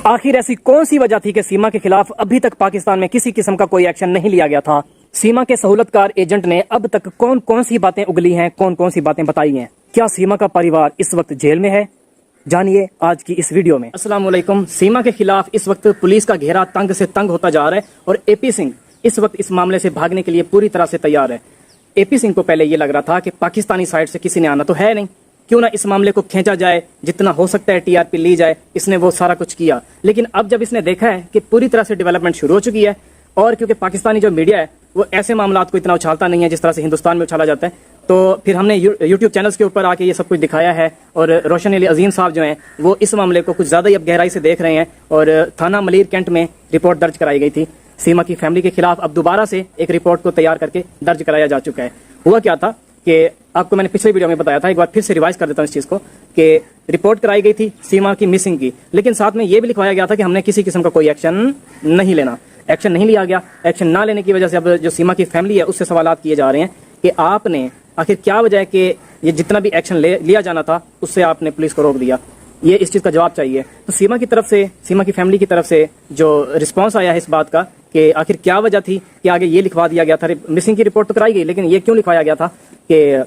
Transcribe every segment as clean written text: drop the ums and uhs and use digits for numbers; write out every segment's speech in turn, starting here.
आखिर ऐसी कौन सी वजह थी कि सीमा के खिलाफ अभी तक पाकिस्तान में किसी किस्म का कोई एक्शन नहीं लिया गया था? सीमा के सहूलतकार एजेंट ने अब तक कौन कौन सी बातें उगली हैं, कौन कौन सी बातें बताई हैं? क्या सीमा का परिवार इस वक्त जेल में है? जानिए आज की इस वीडियो में। अस्सलाम वालेकुम। सीमा के खिलाफ इस वक्त पुलिस का घेरा तंग से तंग होता जा रहा है और एपी सिंह इस वक्त इस मामले से भागने के लिए पूरी तरह से तैयार है। एपी सिंह को पहले ये लग रहा था कि पाकिस्तानी साइड से किसी ने आना तो है नहीं, क्यों ना इस मामले को खींचा जाए, जितना हो सकता है टीआरपी ली जाए। इसने वो सारा कुछ किया, लेकिन अब जब इसने देखा है कि पूरी तरह से डेवलपमेंट शुरू हो चुकी है और क्योंकि पाकिस्तानी जो मीडिया है वो ऐसे मामलात को इतना उछालता नहीं है जिस तरह से हिंदुस्तान में उछाला जाता है, तो फिर हमने यूट्यूब चैनल्स के ऊपर आके ये सब कुछ दिखाया है। और रोशन अली अजीम साहब जो हैं वो इस मामले को कुछ ज़्यादा ही अब गहराई से देख रहे हैं और थाना मलीर कैंट में रिपोर्ट दर्ज कराई गई थी सीमा की फैमिली के खिलाफ। अब दोबारा से एक रिपोर्ट को तैयार करके दर्ज कराया जा चुका है। हुआ क्या था कि आपको मैंने पिछले वीडियो में बताया था, एक बार फिर से रिवाइज कर देता हूँ इस चीज़ को, कि रिपोर्ट कराई गई थी सीमा की मिसिंग की, लेकिन साथ में ये भी लिखवाया गया था कि हमने किसी किस्म का कोई एक्शन नहीं लेना। एक्शन नहीं लिया गया। एक्शन ना लेने की वजह से अब जो सीमा की फैमिली है उससे सवालात किए जा रहे हैं कि आपने आखिर क्या वजह है कि ये जितना भी एक्शन लिया जाना था उससे आपने पुलिस को रोक दिया। ये इस चीज़ का जवाब चाहिए। तो सीमा की तरफ से, सीमा की फैमिली की तरफ से जो रिस्पांस आया है इस बात का कि आखिर क्या वजह थी कि आगे ये लिखवा दिया गया था। मिसिंग की रिपोर्ट तो कराई गई, लेकिन ये क्यों लिखवाया गया था कि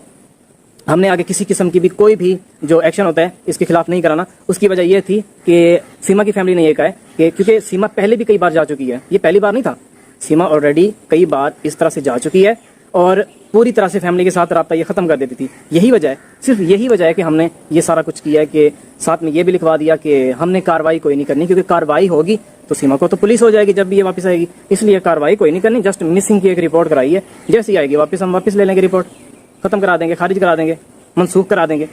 हमने आगे किसी किस्म की भी कोई भी जो एक्शन होता है इसके खिलाफ नहीं कराना। उसकी वजह यह थी कि सीमा की फैमिली ने यह कहा है कि क्योंकि सीमा पहले भी कई बार जा चुकी है, ये पहली बार नहीं था, सीमा ऑलरेडी कई बार इस तरह से जा चुकी है और पूरी तरह से फैमिली के साथ रब्ता ये ख़त्म कर देती थी। यही वजह है, सिर्फ यही वजह है कि हमने ये सारा कुछ किया है कि साथ में ये भी लिखवा दिया कि हमने कार्रवाई कोई नहीं करनी, क्योंकि कार्रवाई होगी तो सीमा को तो पुलिस हो जाएगी जब भी ये वापस आएगी, इसलिए कार्रवाई कोई नहीं करनी। जस्ट मिसिंग की एक रिपोर्ट कराई है, जैसे ही आएगी वापस हम वापस ले लेंगे, रिपोर्ट ख़त्म करा देंगे, खारिज करा देंगे, मनसूख करा देंगे।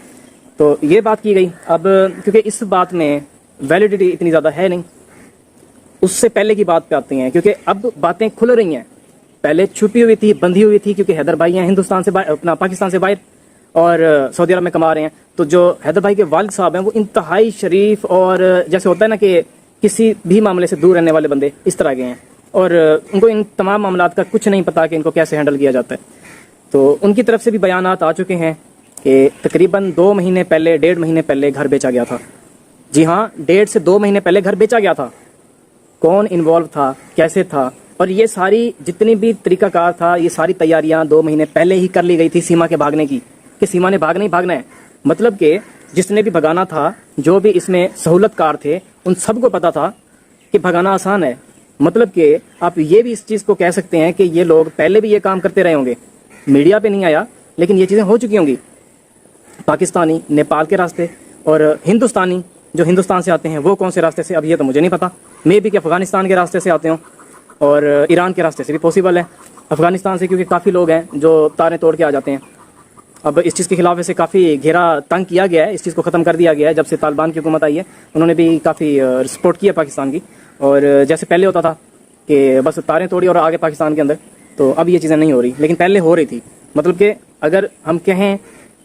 तो ये बात की गई। अब क्योंकि इस बात में वैलिडिटी इतनी ज़्यादा है नहीं, उससे पहले की बात पे आती हैं, क्योंकि अब बातें खुल रही हैं। पहले छुपी हुई थी, बंधी हुई थी, क्योंकि हैदर भाई हैं हिंदुस्तान से अपना पाकिस्तान से बाहर और सऊदी अरब में कमा रहे हैं। तो जो हैदर भाई के वालिद साहब हैं वो इंतहाई शरीफ और जैसे होता है ना कि किसी भी मामले से दूर रहने वाले बंदे, इस तरह के हैं और उनको इन तमाम मामलात का कुछ नहीं पता कि इनको कैसे हैंडल किया जाता है। तो उनकी तरफ से भी बयानात आ चुके हैं कि तकरीबन 2 महीने पहले, 1.5 महीने पहले घर बेचा गया था। जी हाँ, 1.5 से 2 महीने पहले घर बेचा गया था। कौन इन्वॉल्व था, कैसे था, और ये सारी जितनी भी तरीकाकार था, ये सारी तैयारियां 2 महीने पहले ही कर ली गई थी सीमा के भागने की, कि सीमा ने भागना ही भागना है। मतलब कि जिसने भी भगाना था, जो भी इसमें सहूलतकार थे, उन सबको पता था कि भगाना आसान है। मतलब कि आप ये भी इस चीज़ को कह सकते हैं कि ये लोग पहले भी ये काम करते रहे होंगे, मीडिया पे नहीं आया लेकिन ये चीज़ें हो चुकी होंगी। पाकिस्तानी नेपाल के रास्ते और हिंदुस्तानी जो हिंदुस्तान से आते हैं वो कौन से रास्ते से, अब ये तो मुझे नहीं पता। मे भी कि अफगानिस्तान के रास्ते से आते हों और ईरान के रास्ते से भी पॉसिबल है। अफगानिस्तान से क्योंकि काफ़ी लोग हैं जो तारें तोड़ के आ जाते हैं। अब इस चीज़ के खिलाफ वैसे काफ़ी घेरा तंग किया गया है, इस चीज़ को ख़त्म कर दिया गया है। जब से तालिबान की हुकूमत आई है उन्होंने भी काफ़ी सपोर्ट किया पाकिस्तान की, और जैसे पहले होता था कि बस तारें तोड़ी और आगे पाकिस्तान के अंदर, तो अब ये चीज़ें नहीं हो रही, लेकिन पहले हो रही थी। मतलब कि अगर हम कहें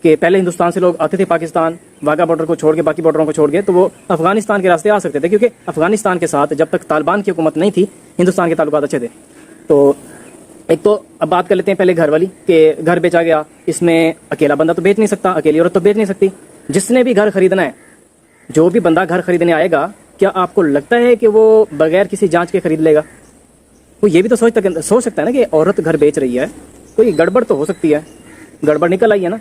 कि पहले हिंदुस्तान से लोग आते थे पाकिस्तान, वाघा बॉर्डर को छोड़ के, बाकी बॉर्डरों को छोड़ के, तो वो अफगानिस्तान के रास्ते आ सकते थे, क्योंकि अफगानिस्तान के साथ जब तक तालिबान की हुकूमत नहीं थी हिंदुस्तान के ताल्लुकात अच्छे थे। तो एक तो अब बात कर लेते हैं पहले घर वाली, कि घर बेचा गया, इसमें अकेला बंदा तो बेच नहीं सकता, अकेली औरत तो बेच नहीं सकती। जिसने भी घर खरीदना है, जो भी बंदा घर खरीदने आएगा, क्या आपको लगता है कि वो बगैर किसी जाँच के खरीद लेगा? वो ये भी तो सोच सकता है ना कि औरत घर बेच रही है, कोई गड़बड़ तो हो सकती है। गड़बड़ निकल आई है ना,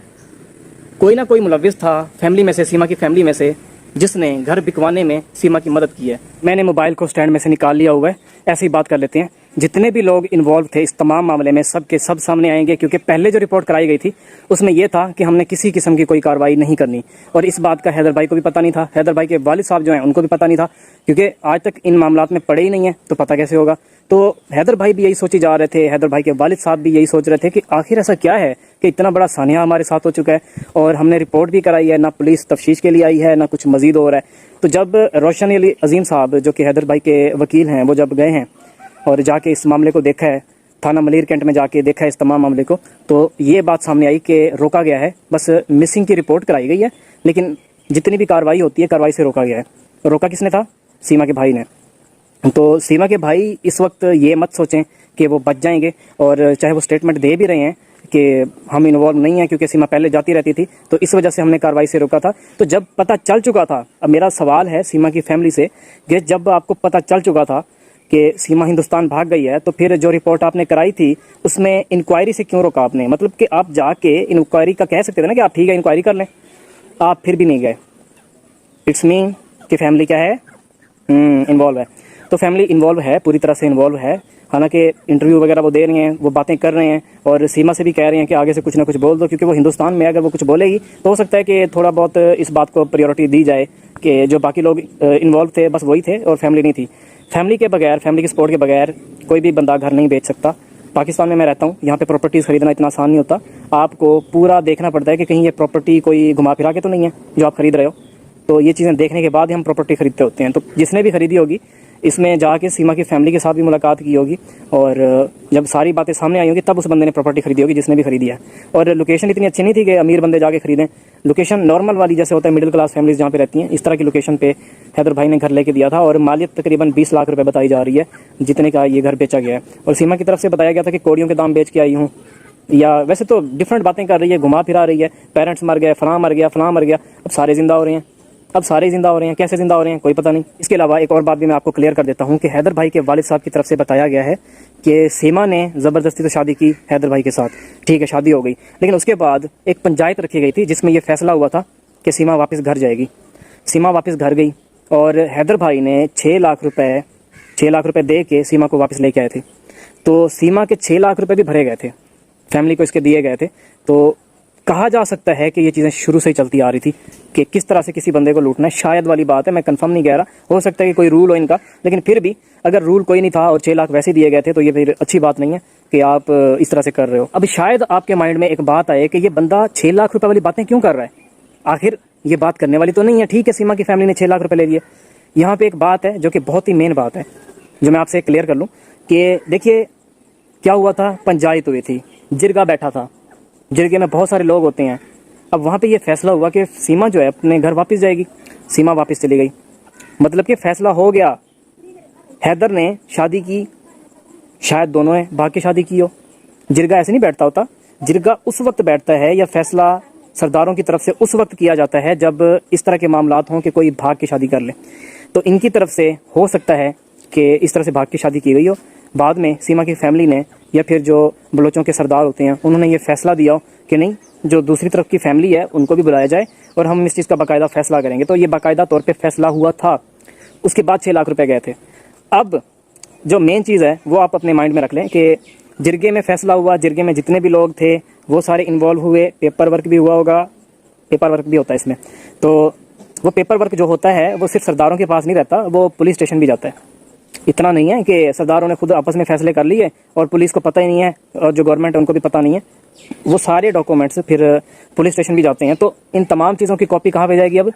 कोई ना कोई मुलविस था फैमिली में से, सीमा की फैमिली में से, जिसने घर बिकवाने में सीमा की मदद की है। मैंने मोबाइल को स्टैंड में से निकाल लिया हुआ है, ऐसी बात कर लेते हैं। जितने भी लोग इन्वॉल्व थे इस तमाम मामले में, सब के सब सामने आएंगे, क्योंकि पहले जो रिपोर्ट कराई गई थी उसमें यह था कि हमने किसी किस्म की कोई कार्रवाई नहीं करनी, और इस बात का हैदर भाई को भी पता नहीं था, हैदर भाई के वालिद साहब जो हैं उनको भी पता नहीं था, क्योंकि आज तक इन मामलात में पड़े ही नहीं है, तो पता कैसे होगा। तो हैदर भाई भी यही सोची जा रहे थे, हैदर भाई के वालिद साहब भी यही सोच रहे थे कि आखिर ऐसा क्या है कि इतना बड़ा सानिया हमारे साथ हो चुका है और हमने रिपोर्ट भी कराई है, ना पुलिस तफ्तीश के लिए आई है, ना कुछ मजीद हो रहा है। तो जब रोशन अली अजीम साहब जो कि हैदर भाई के वकील हैं, वो जब गए हैं और जाके इस मामले को देखा है, थाना मलीर कैंट में जाके देखा है इस तमाम मामले को, तो ये बात सामने आई कि रोका गया है। बस मिसिंग की रिपोर्ट कराई गई है, लेकिन जितनी भी कार्रवाई होती है कार्रवाई से रोका गया है। रोका किसने था? सीमा के भाई ने। तो सीमा के भाई इस वक्त ये मत सोचें कि वो बच जाएंगे, और चाहे वो स्टेटमेंट दे भी रहे हैं कि हम इन्वॉल्व नहीं हैं, क्योंकि सीमा पहले जाती रहती थी, तो इस वजह से हमने कार्रवाई से रोका था। तो जब पता चल चुका था, अब मेरा सवाल है सीमा की फैमिली से कि जब आपको पता चल चुका था कि सीमा हिंदुस्तान भाग गई है, तो फिर जो रिपोर्ट आपने कराई थी उसमें इंक्वायरी से क्यों रोका आपने? मतलब कि आप जाके इंक्वायरी का कह सकते थे ना कि आप ठीक है इंक्वायरी कर लें, आप फिर भी नहीं गए। इट्स मीन कि फैमिली क्या है, इन्वॉल्व है। तो फैमिली इन्वॉल्व है, पूरी तरह से इन्वॉल्व है। हालांकि इंटरव्यू वगैरह वो दे रही हैं, वो बातें कर रहे हैं, और सीमा से भी कह रहे हैं कि आगे से कुछ ना कुछ बोल दो, क्योंकि वो हिंदुस्तान में अगर वो कुछ बोलेगी तो हो सकता है कि थोड़ा बहुत इस बात को प्रायोरिटी दी जाए कि जो बाकी लोग इन्वॉल्व थे बस वही थे और फैमिली नहीं थी। फैमिली के बगैर, फैमिली के सपोर्ट के बगैर कोई भी बंदा घर नहीं बेच सकता। पाकिस्तान में मैं रहता हूँ, यहाँ पे प्रॉपर्टीज़ खरीदना इतना आसान नहीं होता। आपको पूरा देखना पड़ता है कि कहीं ये प्रॉपर्टी कोई घुमा फिरा के तो नहीं है जो आप खरीद रहे हो। तो ये चीज़ें देखने के बाद ही हम प्रॉपर्टी खरीदते होते हैं। तो जिसने भी खरीदी होगी, इसमें जाके सीमा की फैमिली के साथ भी मुलाकात की होगी, और जब सारी बातें सामने आई होंगी तब उस बंदे ने प्रॉपर्टी खरीदी होगी जिसने भी खरीदी है। और लोकेशन इतनी अच्छी नहीं थी कि अमीर बंदे जाके खरीदें। लोकेशन नॉर्मल वाली जैसे होता है मिडिल क्लास फैमिलीज जहाँ पे रहती हैं, इस तरह की लोकेशन पे हैदर भाई ने घर लेके दिया था, और मालियत तकरीबन 20 लाख रुपए बताई जा रही है जितने का ये घर बेचा गया है। और सीमा की तरफ से बताया गया था कि कोड़ियों के दाम बेच के आई हूँ, या वैसे तो डिफरेंट बातें कर रही है, घुमा फिरा रही है, पेरेंट्स मर गए, फलां मर गया, फलां मर गया। अब सारे जिंदा हो रहे हैं, अब सारे जिंदा हो रहे हैं, कैसे जिंदा हो रहे हैं कोई पता नहीं। इसके अलावा एक और बात भी मैं आपको क्लियर कर देता हूं कि हैदर भाई के वालिद साहब की तरफ से बताया गया है कि सीमा ने ज़बरदस्ती तो शादी की हैदर भाई के साथ, ठीक है शादी हो गई, लेकिन उसके बाद एक पंचायत रखी गई थी जिसमें यह फैसला हुआ था कि सीमा वापस घर जाएगी। सीमा वापस घर गई और हैदर भाई ने 6 लाख रुपए दे के सीमा को वापस लेके आए थे। तो सीमा के 6 लाख रुपए भी भरे गए थे, फैमिली को इसके दिए गए थे। तो कहा जा सकता है कि ये चीज़ें शुरू से ही चलती आ रही थी कि किस तरह से किसी बंदे को लूटना है। शायद वाली बात है, मैं कंफर्म नहीं कह रहा, हो सकता है कि कोई रूल हो इनका, लेकिन फिर भी अगर रूल कोई नहीं था और 6 लाख वैसे दिए गए थे तो ये फिर अच्छी बात नहीं है कि आप इस तरह से कर रहे हो। अब शायद आपके माइंड में एक बात आए कि ये बंदा 6 लाख रुपए वाली बातें क्यों कर रहा है, आखिर ये बात करने वाली तो नहीं है। ठीक है, सीमा की फैमिली ने 6 लाख रुपए ले लिए। यहाँ पे एक बात है जो कि बहुत ही मेन बात है, जो मैं आपसे क्लियर कर लूँ कि देखिए क्या हुआ था, पंचायत हुई थी, जिरगा बैठा था, जिरगे में बहुत सारे लोग होते हैं। अब वहाँ पे ये फैसला हुआ कि सीमा जो है अपने घर वापस जाएगी। सीमा वापस चली गई, मतलब कि फैसला हो गया। हैदर ने शादी की, शायद दोनों ने भाग के शादी की हो। जिरगा ऐसे नहीं बैठता होता, जिरगा उस वक्त बैठता है या फैसला सरदारों की तरफ से उस वक्त किया जाता है जब इस तरह के मामलात हों कि कोई भाग के शादी कर ले। तो इनकी तरफ से हो सकता है कि इस तरह से भाग की शादी की गई हो। बाद में सीमा की फैमिली ने या फिर जो बलोचों के सरदार होते हैं उन्होंने ये फैसला दिया हो कि नहीं, जो दूसरी तरफ की फैमिली है उनको भी बुलाया जाए और हम इस चीज़ का बाकायदा फैसला करेंगे। तो ये बाकायदा तौर पे फैसला हुआ था। उसके बाद 6 लाख रुपए गए थे। अब जो मेन चीज़ है वो आप अपने माइंड में रख लें कि जिरगे में फैसला हुआ, जिरगे में जितने भी लोग थे वो सारे इन्वॉल्व हुए, पेपर वर्क भी हुआ होगा, पेपर वर्क भी होता है इसमें। तो वो पेपर वर्क जो होता है वो सिर्फ सरदारों के पास नहीं रहता, वो पुलिस स्टेशन भी जाता है। इतना नहीं है कि सरदारों ने खुद आपस में फैसले कर लिए और पुलिस को पता ही नहीं है और जो गवर्नमेंट है उनको भी पता नहीं है। वो सारे डॉक्यूमेंट्स फिर पुलिस स्टेशन भी जाते हैं। तो इन तमाम चीज़ों की कॉपी कहाँ पे जाएगी? अब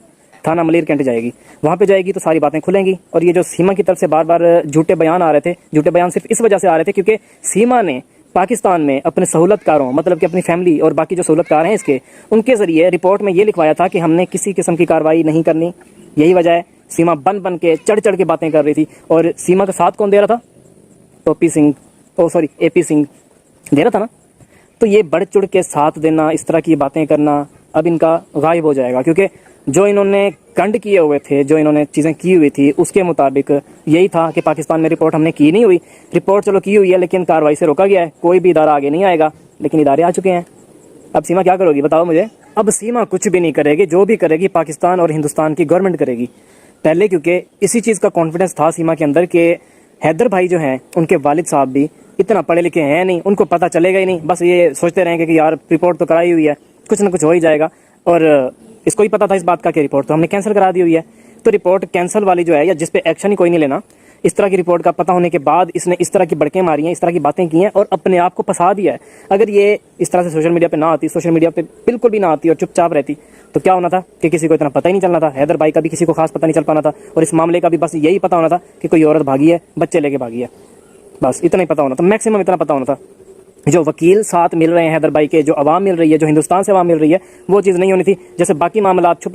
थाना मलीर कैंट जाएगी। वहाँ पे जाएगी तो सारी बातें खुलेंगी। और ये जो सीमा की तरफ से बार बार झूठे बयान आ रहे थे, झूठे बयान सिर्फ इस वजह से आ रहे थे क्योंकि सीमा ने पाकिस्तान में अपने सहूलतकारों, मतलब कि अपनी फैमिली और बाकी जो सहूलतकार हैं इसके, उनके ज़रिए रिपोर्ट में ये लिखवाया था कि हमने किसी किस्म की कार्रवाई नहीं करनी। यही वजह है सीमा बन के चढ़ के बातें कर रही थी। और सीमा का साथ कौन दे रहा था? एपी सिंह दे रहा था ना। तो ये बढ़ चढ़ के साथ देना, इस तरह की बातें करना अब इनका गायब हो जाएगा, क्योंकि जो इन्होंने कांड किए हुए थे, जो इन्होंने चीज़ें की हुई थी उसके मुताबिक यही था कि पाकिस्तान में रिपोर्ट हमने की नहीं हुई। रिपोर्ट चलो की हुई है लेकिन कार्रवाई से रोका गया है, कोई भी इदारा आगे नहीं आएगा, लेकिन इदारे आ चुके हैं। अब सीमा क्या करोगी बताओ मुझे? अब सीमा कुछ भी नहीं करेगी, जो भी करेगी पाकिस्तान और हिंदुस्तान की गवर्नमेंट करेगी पहले, क्योंकि इसी चीज़ का कॉन्फिडेंस था सीमा के अंदर कि हैदर भाई जो हैं उनके वालिद साहब भी इतना पढ़े लिखे हैं नहीं, उनको पता चलेगा ही नहीं। बस ये सोचते रहेंगे कि यार रिपोर्ट तो कराई हुई है, कुछ ना कुछ हो ही जाएगा। और इसको ही पता था इस बात का कि रिपोर्ट तो हमने कैंसिल करा दी हुई है। तो रिपोर्ट कैंसिल वाली जो है, या जिस पे एक्शन ही कोई नहीं लेना, इस तरह की रिपोर्ट का पता होने के बाद इसने इस तरह की बड़कें मारी हैं, इस तरह की बातें की हैं और अपने आप को फंसा दिया है। अगर ये इस तरह से सोशल मीडिया पे ना आती, सोशल मीडिया पे बिल्कुल भी ना आती और चुपचाप रहती, तो क्या होना था कि किसी को इतना पता ही नहीं चलना था। हैदर भाई का भी किसी को खास पता नहीं चल पाना था और इस मामले का भी बस यही पता होना था कि कोई औरत भागी है, बच्चे लेके भागी है, बस इतना ही पता होना था, मैक्सिमम इतना पता होना था। जो वकील साथ मिल रहे हैं हैदर भाई के, जो आवाम मिल रही है, जो हिंदुस्तान से आवाम मिल रही है, वो चीज़ नहीं होनी थी। जैसे बाकी मामला छुप